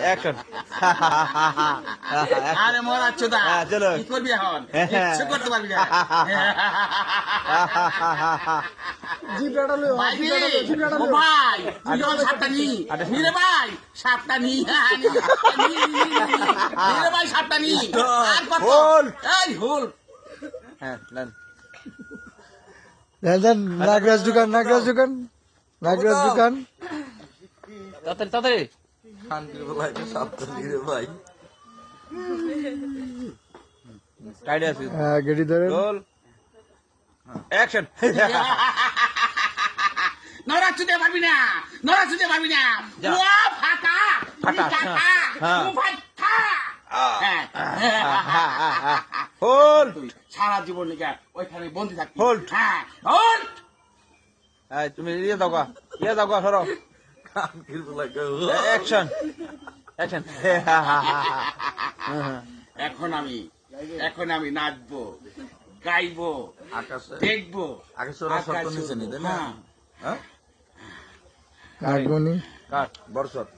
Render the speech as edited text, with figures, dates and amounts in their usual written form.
Action আরে মরা চোদা চলো কি করবি এখন কিছু করতে পারবি না ভাই ও ভাই তুই যখন সাপটা নি রে ভাই সাপটা নি রে ভাই সাপটা নি আর কত এই হোল হ্যাঁ নেন দেন নাগরাজ দোকান তাড়াতাড়ি শান্তির বেলায় তো সাপটা নিয়ে ভাই টাইড আছে গেড়ি ধরে রোল অ্যাকশন নরা চুদে পারবি না যা। ও ফাটা ফাটা, হ্যাঁ। ও ফাটা হোল তুই সারা জীবন নিকা ওইখানে বন্দি থাকবি Hold. হ্যাঁ হোল্ড এই তুমি ইয়ে দাও গা সরো শান্তির বেলায় অ্যাকশন এখন আমি নাচবো গাইবো আকাশে দেখবো আকাশে ওরা শর্ত নিচে নিতে না হ্যাঁ। হ্যাঁ কাটবনি কাট বর্ষত